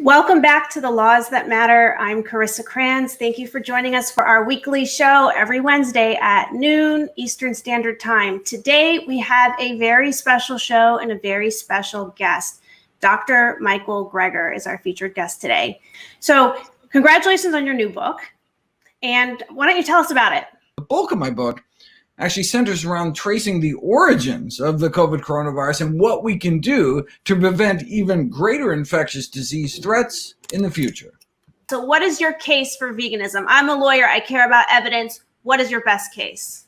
Welcome back to The Laws That Matter. I'm Carissa Kranz. Thank you for joining us for our weekly show every Wednesday at noon Eastern Standard Time. Today, we have a very special show and a very special guest. Dr. Michael Greger is our featured guest today. So congratulations on your new book. And why don't you tell us about it? The bulk of my book actually centers around tracing the origins of the COVID coronavirus and what we can do to prevent even greater infectious disease threats in the future. So what is your case for veganism? I'm a lawyer. I care about evidence. What is your best case?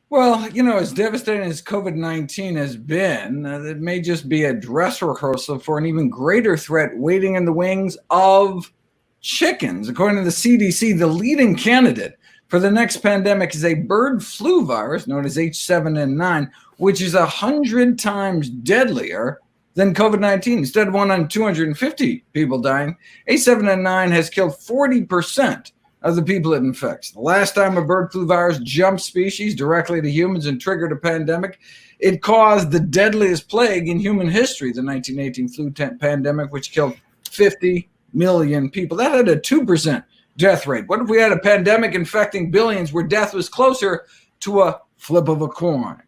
Well, as devastating as COVID-19 has been, it may just be a dress rehearsal for an even greater threat waiting in the wings of chickens. According to the CDC, the leading candidate for the next pandemic is a bird flu virus known as H7N9, which is 100 times deadlier than COVID-19. Instead of 1 on 250 people dying, H7N9 has killed 40% of the people it infects. The last time a bird flu virus jumped species directly to humans and triggered a pandemic, it caused the deadliest plague in human history, the 1918 flu pandemic, which killed 50 million people. That had a 2% death rate. What if we had a pandemic infecting billions where death was closer to a flip of a coin?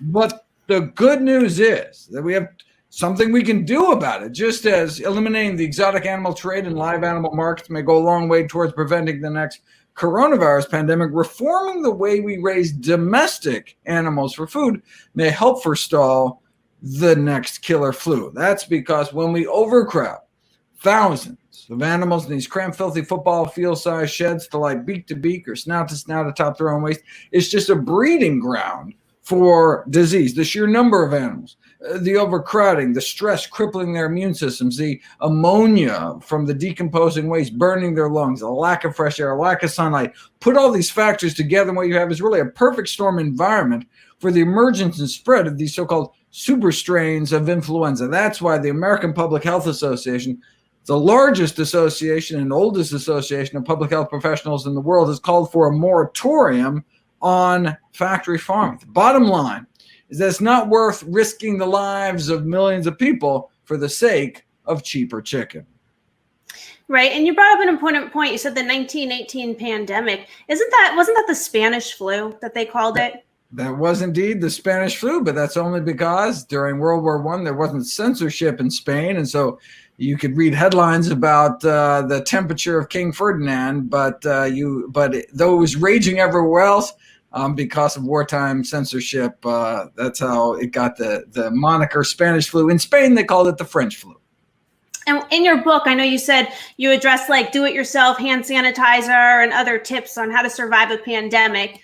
But the good news is that we have something we can do about it. Just as eliminating the exotic animal trade and live animal markets may go a long way towards preventing the next coronavirus pandemic, reforming the way we raise domestic animals for food may help forestall the next killer flu. That's because when we overcrowd thousands of animals in these cramped, filthy football field-sized sheds to like beak to beak or snout to snout atop their own waste, it's just a breeding ground for disease. The sheer number of animals, the overcrowding, the stress crippling their immune systems, the ammonia from the decomposing waste burning their lungs, a lack of fresh air, a lack of sunlight. Put all these factors together, and what you have is really a perfect storm environment for the emergence and spread of these so-called super strains of influenza. That's why the American Public Health Association, the largest association and oldest association of public health professionals in the world, has called for a moratorium on factory farming. The bottom line is that it's not worth risking the lives of millions of people for the sake of cheaper chicken. Right. And you brought up an important point. You said the 1918 pandemic. Wasn't that the Spanish flu that they called it? That was indeed the Spanish flu, but that's only because during World War I, there wasn't censorship in Spain. And so you could read headlines about the temperature of King Ferdinand, but though it was raging everywhere else, because of wartime censorship, that's how it got the moniker Spanish flu. In Spain, they called it the French flu. And in your book, I know you said you address like do-it-yourself hand sanitizer and other tips on how to survive a pandemic.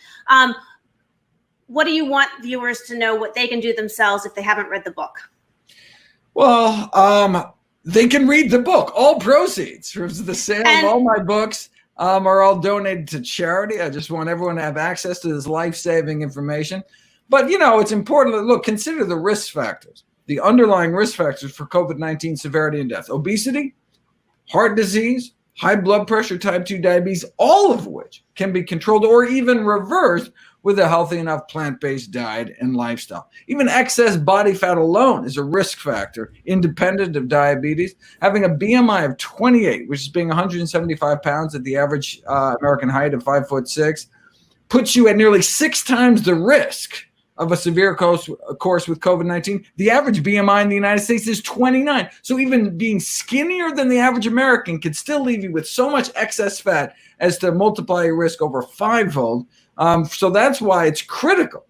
What do you want viewers to know what they can do themselves if they haven't read the book? Well, they can read the book. All proceeds from the sale of all my books are all donated to charity. I just want everyone to have access to this life-saving information. But, it's important to consider the risk factors, the underlying risk factors for COVID-19 severity and death. Obesity, heart disease, high blood pressure, type 2 diabetes, all of which can be controlled or even reversed with a healthy enough plant-based diet and lifestyle. Even excess body fat alone is a risk factor, independent of diabetes. Having a BMI of 28, which is being 175 pounds at the average American height of 5'6", puts you at nearly 6 times the risk of a severe course with COVID-19. The average BMI in the United States is 29. So even being skinnier than the average American can still leave you with so much excess fat as to multiply your risk over 5-fold. So that's why it's critical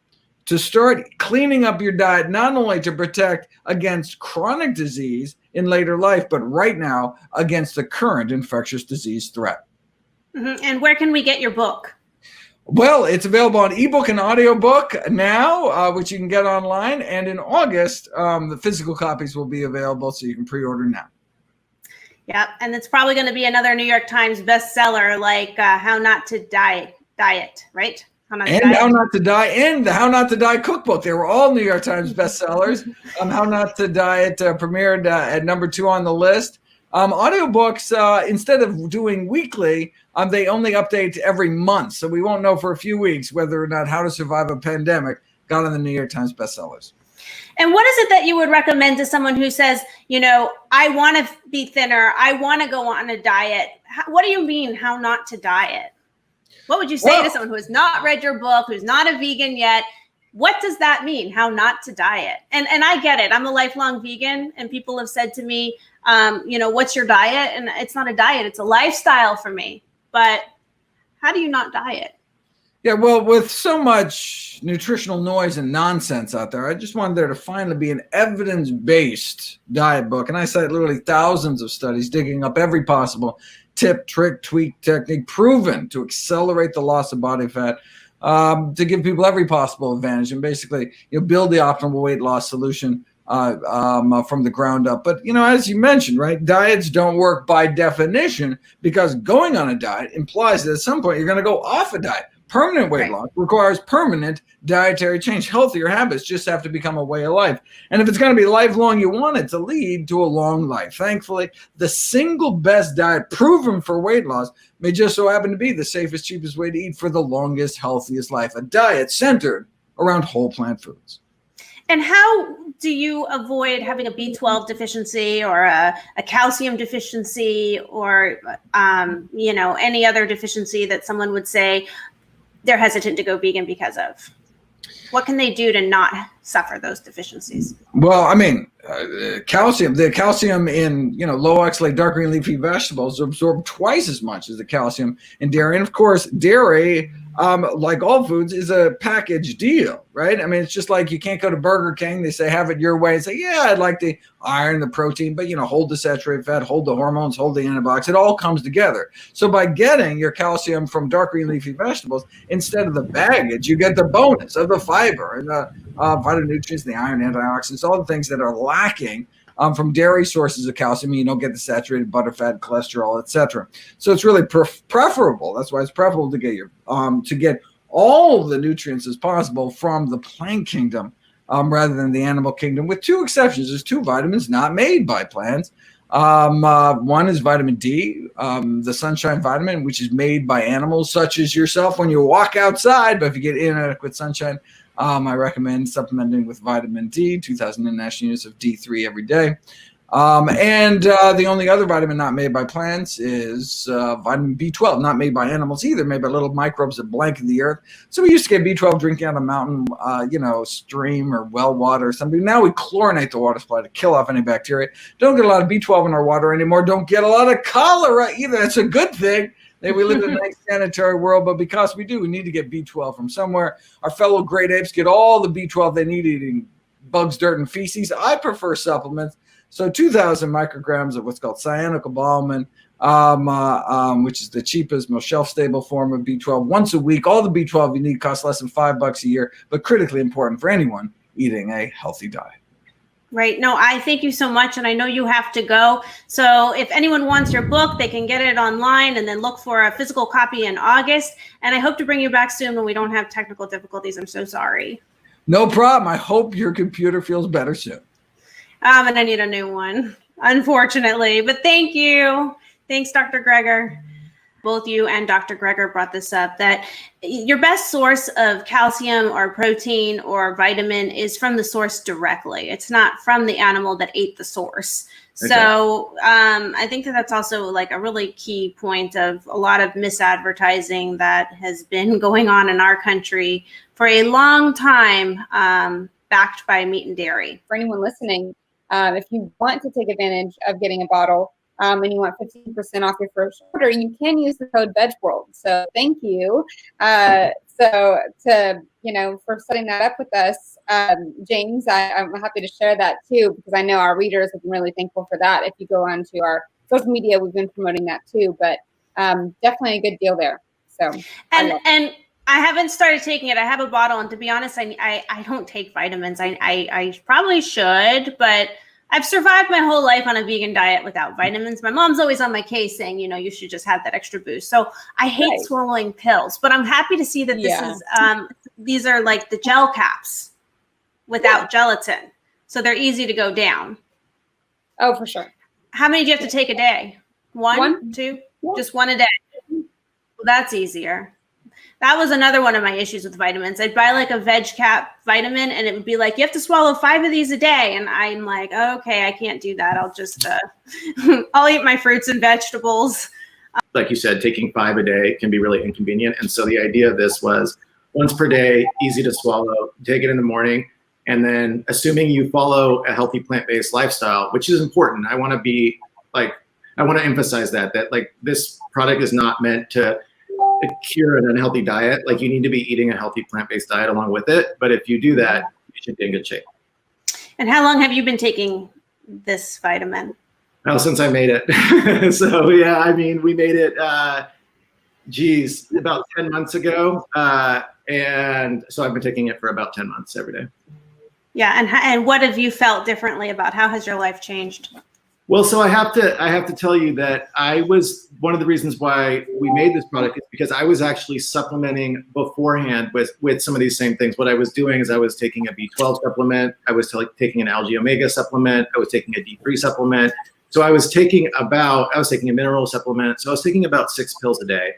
to start cleaning up your diet, not only to protect against chronic disease in later life, but right now against the current infectious disease threat. Mm-hmm. And where can we get your book? Well, it's available on ebook and audiobook now, which you can get online. And in August, the physical copies will be available, so you can pre-order now. Yeah, and it's probably going to be another New York Times bestseller, like How Not to Diet, right? How Not to Diet, and the How Not to Die cookbook. They were all New York Times bestsellers. How Not to Diet premiered at number 2 on the list. Audiobooks, instead of doing weekly, they only update every month. So we won't know for a few weeks whether or not How to Survive a Pandemic got on the New York Times bestsellers. And what is it that you would recommend to someone who says, I want to be thinner, I want to go on a diet? What do you mean, how not to diet? What would you say to someone who has not read your book, who's not a vegan yet? What does that mean, how not to diet? And I get it. I'm a lifelong vegan, and people have said to me, what's your diet? And it's not a diet, it's a lifestyle for me. But how do you not diet? Yeah, well, with so much nutritional noise and nonsense out there, I just wanted there to finally be an evidence-based diet book. And I cite literally thousands of studies digging up every possible tip, trick, tweak, technique proven to accelerate the loss of body fat, to give people every possible advantage and basically build the optimal weight loss solution from the ground up. But, as you mentioned, right, diets don't work by definition, because going on a diet implies that at some point you're going to go off a diet. Permanent weight loss requires permanent dietary change. Healthier habits just have to become a way of life. And if it's going to be lifelong, you want it to lead to a long life. Thankfully, the single best diet proven for weight loss may just so happen to be the safest, cheapest way to eat for the longest, healthiest life. A diet centered around whole plant foods. And how do you avoid having a B12 deficiency or a calcium deficiency or, any other deficiency that someone would say they're hesitant to go vegan because of? What can they do to not suffer those deficiencies? Well, I mean, the calcium in, low oxalate dark green leafy vegetables absorb twice as much as the calcium in dairy. And of course, dairy, like all foods, is a package deal, right? I mean, it's just like you can't go to Burger King. They say, have it your way. And say, yeah, I'd like the iron, the protein, but, hold the saturated fat, hold the hormones, hold the antibiotics. It all comes together. So by getting your calcium from dark green leafy vegetables, instead of the baggage, you get the bonus of the fiber and the phytonutrients, the iron, antioxidants, all the things that are lacking from dairy sources of calcium. You don't get the saturated butterfat, cholesterol, etc. So it's really preferable. That's why it's preferable to get all of the nutrients as possible from the plant kingdom rather than the animal kingdom, with two exceptions. There's two vitamins not made by plants. One is vitamin D, the sunshine vitamin, which is made by animals such as yourself when you walk outside. But if you get inadequate sunshine, I recommend supplementing with vitamin D, 2,000 international units of D3 every day. And the only other vitamin not made by plants is vitamin B12, not made by animals either, made by little microbes that blanket the earth. So we used to get B12 drinking out of a mountain, stream or well water or something. Now we chlorinate the water supply to kill off any bacteria. Don't get a lot of B12 in our water anymore. Don't get a lot of cholera either. That's a good thing. We live in a nice sanitary world, but because we do, we need to get B12 from somewhere. Our fellow great apes get all the B12 they need eating bugs, dirt, and feces. I prefer supplements. So 2,000 micrograms of what's called cyanocobalamin, which is the cheapest, most shelf-stable form of B12 once a week. All the B12 you need costs less than $5 a year, but critically important for anyone eating a healthy diet. Right. No, I thank you so much. And I know you have to go. So if anyone wants your book, they can get it online and then look for a physical copy in August. And I hope to bring you back soon when we don't have technical difficulties. I'm so sorry. No problem. I hope your computer feels better soon. And I need a new one, unfortunately. But thank you. Thanks, Dr. Greger. Both you and Dr. Greger brought this up, that your best source of calcium or protein or vitamin is from the source directly. It's not from the animal that ate the source. Okay. So I think that's also like a really key point of a lot of misadvertising that has been going on in our country for a long time, backed by meat and dairy. For anyone listening, if you want to take advantage of getting a bottle, and you want 15% off your first order, you can use the code VegWorld. So thank you. For setting that up with us, James. I'm happy to share that too, because I know our readers have been really thankful for that. If you go onto our social media, we've been promoting that too, but definitely a good deal there. So and I haven't started taking it. I have a bottle, and to be honest, I don't take vitamins. I probably should, but I've survived my whole life on a vegan diet without vitamins. My mom's always on my case saying, you should just have that extra boost. So I hate swallowing pills, but I'm happy to see that this is, these are like the gel caps without gelatin. So they're easy to go down. Oh, for sure. How many do you have to take a day? One? Two? Yeah. Just one a day. Well, that's easier. That was another one of my issues with vitamins. I'd buy like a veg cap vitamin and it would be like, you have to swallow 5 of these a day. And I'm like, okay, I can't do that. I'll just, I'll eat my fruits and vegetables. Like you said, taking 5 a day can be really inconvenient. And so the idea of this was once per day, easy to swallow, take it in the morning. And then assuming you follow a healthy plant-based lifestyle, which is important. I want to emphasize that like this product is not meant to cure an unhealthy diet. Like you need to be eating a healthy plant-based diet along with it. But if you do that, you should be in good shape. And how long have you been taking this vitamin? Well, since I made it. So yeah, I mean, we made it, about 10 months ago. And so I've been taking it for about 10 months every day. Yeah. And what have you felt differently about? How has your life changed? Well, so I have to tell you that one of the reasons why we made this product is because I was actually supplementing beforehand with some of these same things. What I was doing is I was taking a B12 supplement. I was taking an algae omega supplement. I was taking a D3 supplement. So I was taking a mineral supplement. So I was taking about 6 pills a day.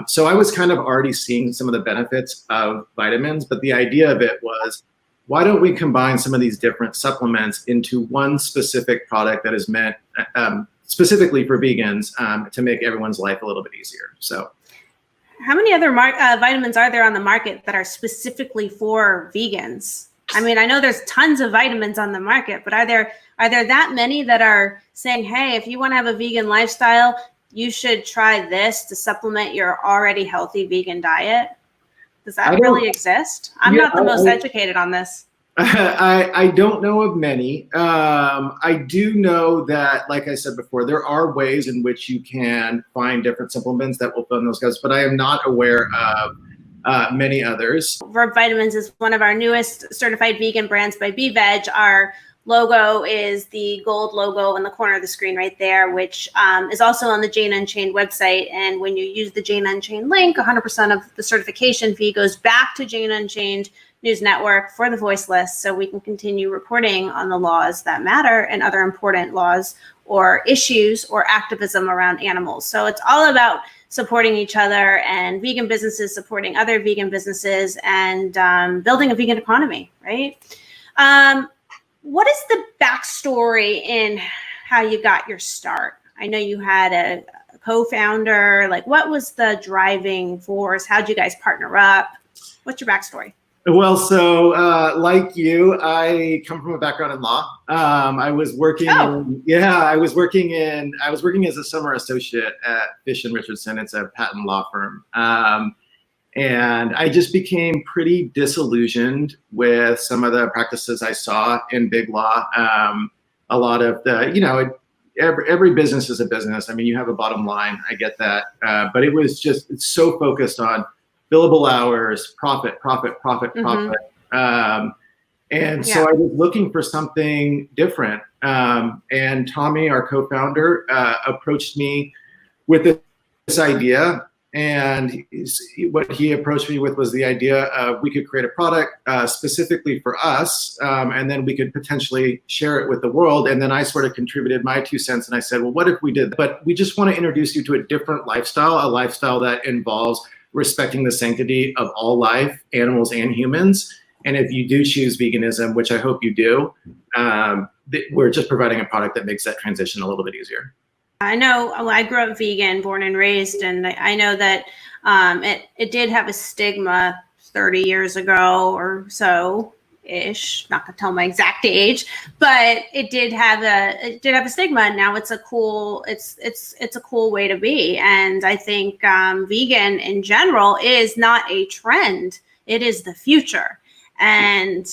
So I was kind of already seeing some of the benefits of vitamins, but the idea of it was, why don't we combine some of these different supplements into one specific product that is meant specifically for vegans to make everyone's life a little bit easier? So, how many other vitamins are there on the market that are specifically for vegans? I mean, I know there's tons of vitamins on the market, but are there that many that are saying, hey, if you want to have a vegan lifestyle, you should try this to supplement your already healthy vegan diet? Does that really exist? I'm not the most educated on this. I don't know of many. I do know that, like I said before, there are ways in which you can find different supplements that will fill in those gaps, but I am not aware of many others. Verb Vitamins is one of our newest certified vegan brands by BeVeg. Our logo is the gold logo in the corner of the screen right there, which is also on the Jane Unchained website. And when you use the Jane Unchained link, 100% of the certification fee goes back to Jane Unchained News Network for the voiceless, so we can continue reporting on the laws that matter and other important laws or issues or activism around animals. So it's all about supporting each other and vegan businesses supporting other vegan businesses and building a vegan economy, right? What is the backstory in how you got your start? I know you had a co-founder. Like, what was the driving force? How'd you guys partner up? What's your backstory? Well, so like you, I come from a background in law. I was working. I was working as a summer associate at Fish and Richardson. It's a patent law firm. And I just became pretty disillusioned with some of the practices I saw in big law. A lot of the, every business is a business. I mean, you have a bottom line. I get that. But it was just, it's so focused on billable hours, profit. And so I was looking for something different. And Tommy, our co-founder, approached me with this idea. And what he approached me with was the idea of we could create a product specifically for us, and then we could potentially share it with the world. And then I sort of contributed my 2 cents, and I said, well, what if we did that? But we just want to introduce you to a different lifestyle, a lifestyle that involves respecting the sanctity of all life, animals and humans. And if you do choose veganism, which I hope you do, we're just providing a product that makes that transition a little bit easier. I know I grew up vegan, born and raised, and I know that it did have a stigma 30 years ago or so ish. Not gonna tell my exact age, but it did have a stigma. And now it's a cool way to be. And I think vegan in general is not a trend; it is the future. And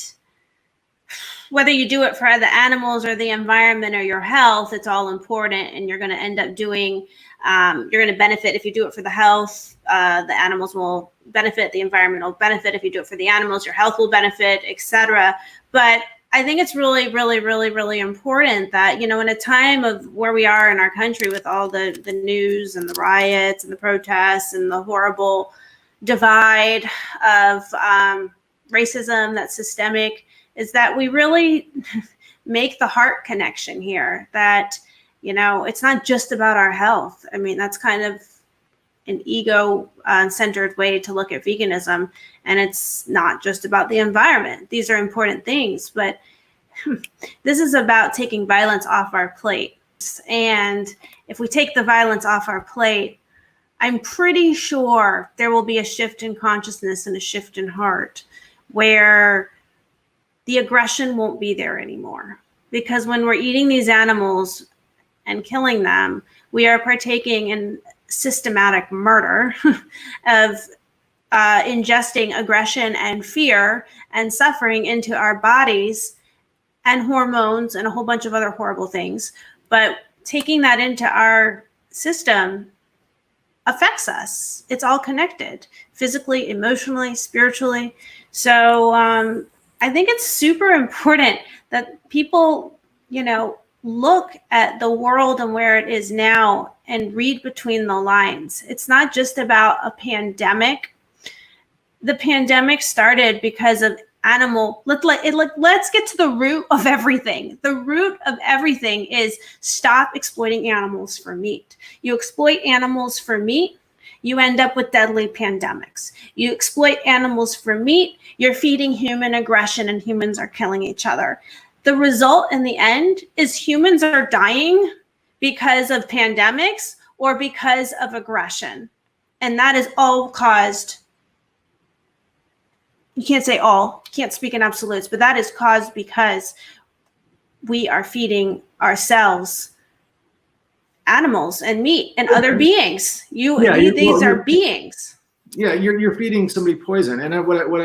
whether you do it for the animals or the environment or your health, it's all important. And you're going to end up doing, you're going to benefit if you do it for the health. The animals will benefit, the environment will benefit. If you do it for the animals, your health will benefit, etc. But I think it's really, really, really, really important that, in a time of where we are in our country with all the news and the riots and the protests and the horrible divide of racism that's systemic, is that we really make the heart connection here, that, it's not just about our health. I mean, that's kind of an ego-centered way to look at veganism, and it's not just about the environment. These are important things, but this is about taking violence off our plate. And if we take the violence off our plate, I'm pretty sure there will be a shift in consciousness and a shift in heart where the aggression won't be there anymore. Because when we're eating these animals and killing them, we are partaking in systematic murder of ingesting aggression and fear and suffering into our bodies and hormones and a whole bunch of other horrible things. But taking that into our system affects us. It's all connected, physically, emotionally, spiritually. So I think it's super important that people, look at the world and where it is now and read between the lines. It's not just about a pandemic. The pandemic started because of let's get to the root of everything. The root of everything is stop exploiting animals for meat. You exploit animals for meat, you end up with deadly pandemics. You exploit animals for meat, you're feeding human aggression, and humans are killing each other. The result in the end is humans are dying because of pandemics or because of aggression. And that is all caused, you can't say all, can't speak in absolutes, but that is caused because we are feeding ourselves animals and meat and other beings. These are beings. Yeah, you're feeding somebody poison. And what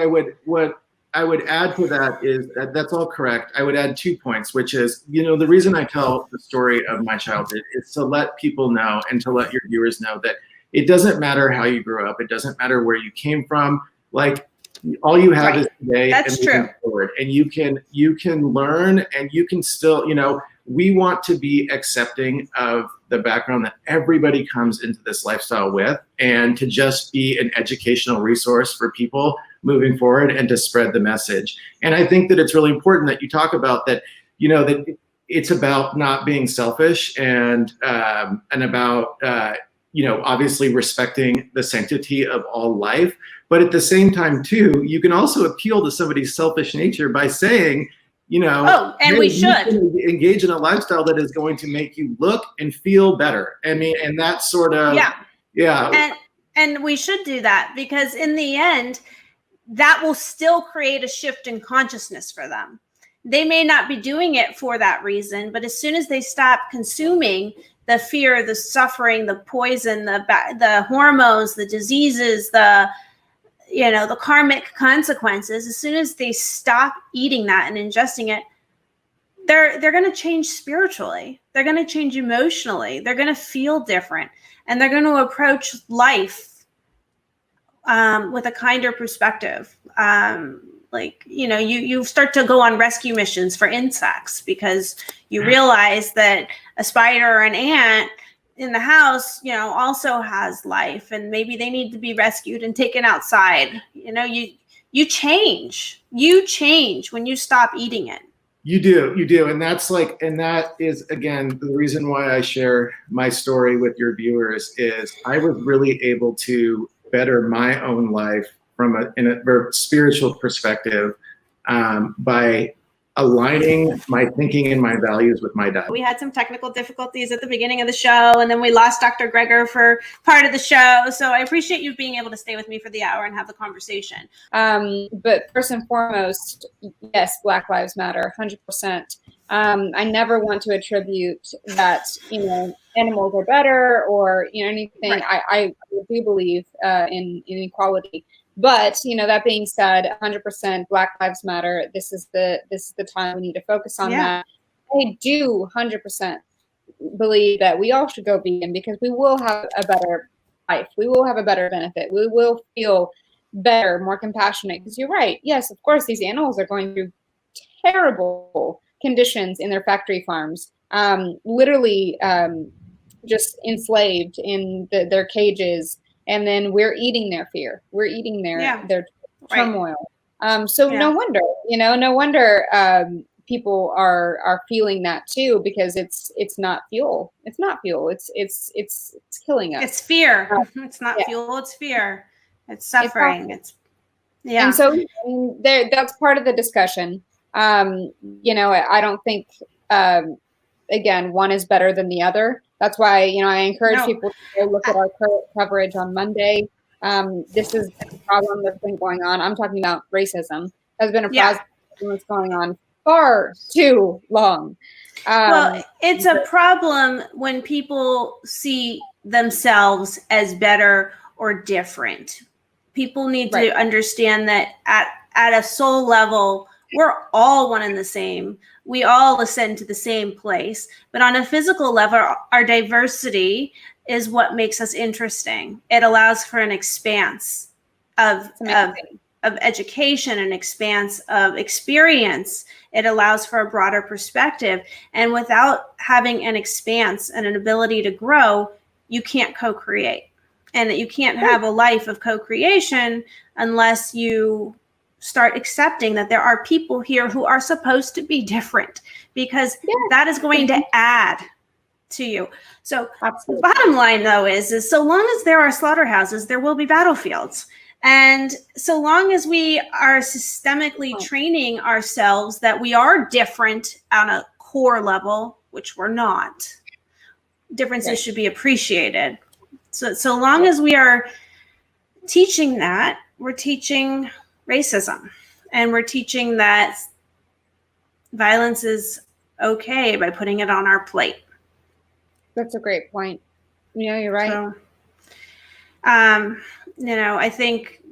I would add to that is that's all correct. I would add 2 points, which is, the reason I tell the story of my childhood is to let people know and to let your viewers know that it doesn't matter how you grew up. It doesn't matter where you came from. Like, all you have is today. That's and true. Forward. And you can learn, and you can still, we want to be accepting of the background that everybody comes into this lifestyle with, and to just be an educational resource for people moving forward and to spread the message. And I think that it's really important that you talk about that, that it's about not being selfish and about, obviously respecting the sanctity of all life. But at the same time, too, you can also appeal to somebody's selfish nature by saying, and we should engage in a lifestyle that is going to make you look and feel better. I mean, and that's sort of, yeah. And we should do that, because in the end, that will still create a shift in consciousness for them. They may not be doing it for that reason, but as soon as they stop consuming the fear, the suffering, the poison, the hormones, the diseases, the karmic consequences, as soon as they stop eating that and ingesting it, they're going to change spiritually. They're going to change emotionally. They're going to feel different, and they're going to approach life with a kinder perspective. You start to go on rescue missions for insects because you realize that a spider or an ant in the house, also has life, and maybe they need to be rescued and taken outside. You change when you stop eating it. You do. And that is, again, the reason why I share my story with your viewers is I was really able to better my own life in a very spiritual perspective by aligning my thinking and my values with my diet. We had some technical difficulties at the beginning of the show, and then we lost Dr. Greger for part of the show. So I appreciate you being able to stay with me for the hour and have the conversation. But first and foremost, yes, Black Lives Matter, 100%. I never want to attribute that, animals are better or, anything. Right. I do believe in equality. But, that being said, 100% Black Lives Matter. This is the time we need to focus on that. I do 100% believe that we all should go vegan, because we will have a better life. We will have a better benefit. We will feel better, more compassionate. Because you're right. Yes, of course, these animals are going through terrible conditions in their factory farms, literally just enslaved in their cages. And then we're eating their fear. We're eating their turmoil. No wonder, people are feeling that too, because it's not fuel. It's not fuel. It's killing us. It's fear. It's not fuel. It's fear. It's suffering. Yeah. And so that's part of the discussion. You know, I don't think, again, one is better than the other. That's why, you know, I encourage people to go look at our current coverage on Monday. This is a problem that's been going on. I'm talking about racism. Has been a problem that's going on far too long. Well, it's a problem when people see themselves as better or different. People need to understand that at a soul level, we're all one and the same. We all ascend to the same place. But on a physical level, our diversity is what makes us interesting. It allows for an expanse of education, an expanse of experience. It allows for a broader perspective. And without having an expanse and an ability to grow, you can't co-create. And you can't have a life of co-creation unless you start accepting that there are people here who are supposed to be different, because that is going to add to you. So the bottom line, though, is so long as there are slaughterhouses, there will be battlefields. And so long as we are systemically training ourselves that we are different on a core level, which we're not, differences should be appreciated. So long as we are teaching that, we're teaching racism, and we're teaching that violence is okay by putting it on our plate. That's a great point. You know, you're right. So, you know, I think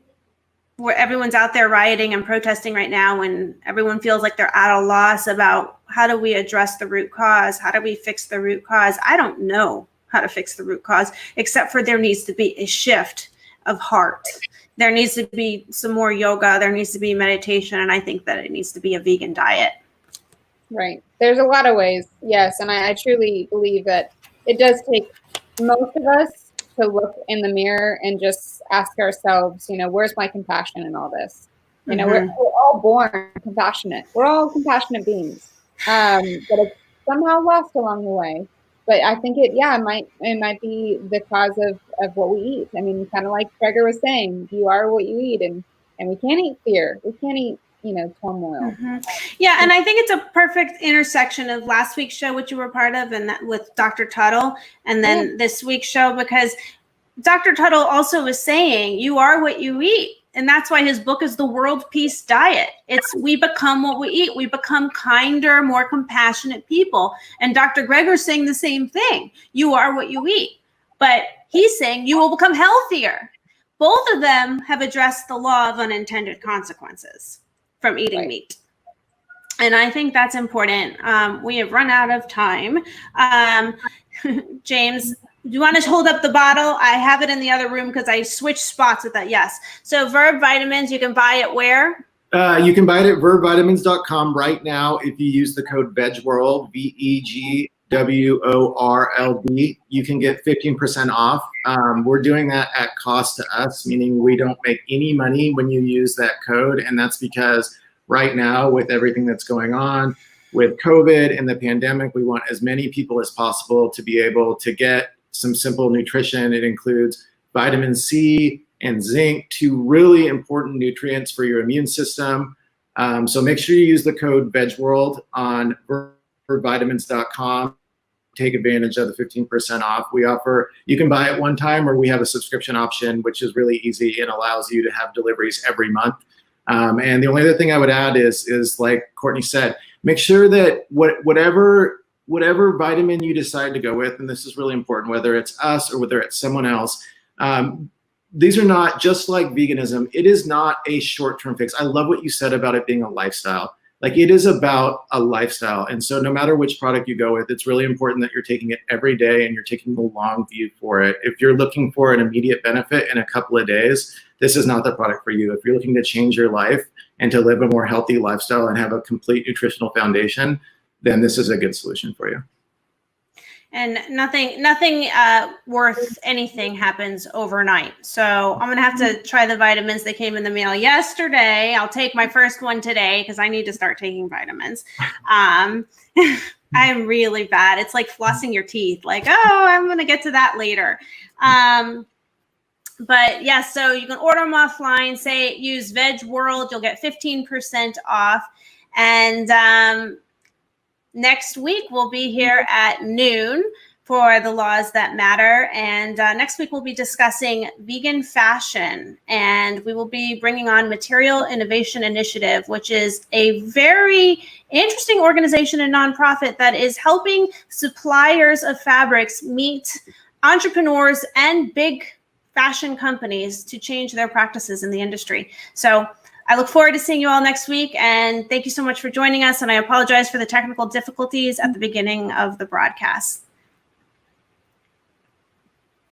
where everyone's out there rioting and protesting right now, and everyone feels like they're at a loss about how do we address the root cause? How do we fix the root cause? I don't know how to fix the root cause, except for there needs to be a shift of heart. There needs to be some more yoga. There needs to be meditation. And I think that it needs to be a vegan diet. Right. There's a lot of ways. Yes. And I truly believe that it does take most of us to look in the mirror and just ask ourselves, you know, where's my compassion in all this? You know, we're all born compassionate. We're all compassionate beings. But it's somehow lost along the way. But I think it might be the cause of what we eat. I mean, kind of like Gregor was saying, you are what you eat, and we can't eat fear. We can't eat, you know, turmoil. Yeah, and I think it's a perfect intersection of last week's show, which you were part of, and that with Dr. Tuttle, and then this week's show, because Dr. Tuttle also was saying you are what you eat. And that's why his book is The World Peace Diet. It's we become what we eat. We become kinder, more compassionate people. And Dr. Gregor's saying the same thing. You are what you eat. But he's saying you will become healthier. Both of them have addressed the law of unintended consequences from eating meat. And I think that's important. We have run out of time. James, do you want to hold up the bottle? I have it in the other room because I switched spots with that. Yes. So Verb vitamins, you can buy it where? You can buy it at verbvitamins.com right now. If you use the code VEGWORLD, VEGWORLD, you can get 15% off. We're doing that at cost to us, meaning we don't make any money when you use that code. And that's because right now, with everything that's going on with COVID and the pandemic, we want as many people as possible to be able to get some simple nutrition. It includes vitamin C and zinc, two really important nutrients for your immune system. So make sure you use the code VEGWORLD on verbvitamins.com. Take advantage of the 15% off. We offer, you can buy it one time, or we have a subscription option, which is really easy and allows you to have deliveries every month. And the only other thing I would add is like Courtney said, make sure that whatever vitamin you decide to go with, and this is really important, whether it's us or whether it's someone else, these are not, just like veganism, it is not a short-term fix. I love what you said about it being a lifestyle. Like, it is about a lifestyle. And so no matter which product you go with, it's really important that you're taking it every day and you're taking the long view for it. If you're looking for an immediate benefit in a couple of days, this is not the product for you. If you're looking to change your life and to live a more healthy lifestyle and have a complete nutritional foundation, then this is a good solution for you. And nothing worth anything happens overnight. So I'm gonna have to try the vitamins that came in the mail yesterday. I'll take my first one today because I need to start taking vitamins. I'm really bad. It's like flossing your teeth. Like, oh, I'm gonna get to that later. But yeah, so you can order them offline. Say use Veg World, you'll get 15% off. And next week, we'll be here at noon for the Laws That Matter. And next week, we'll be discussing vegan fashion. And we will be bringing on Material Innovation Initiative, which is a very interesting organization and nonprofit that is helping suppliers of fabrics meet entrepreneurs and big fashion companies to change their practices in the industry. So I look forward to seeing you all next week, and thank you so much for joining us. And I apologize for the technical difficulties at the beginning of the broadcast.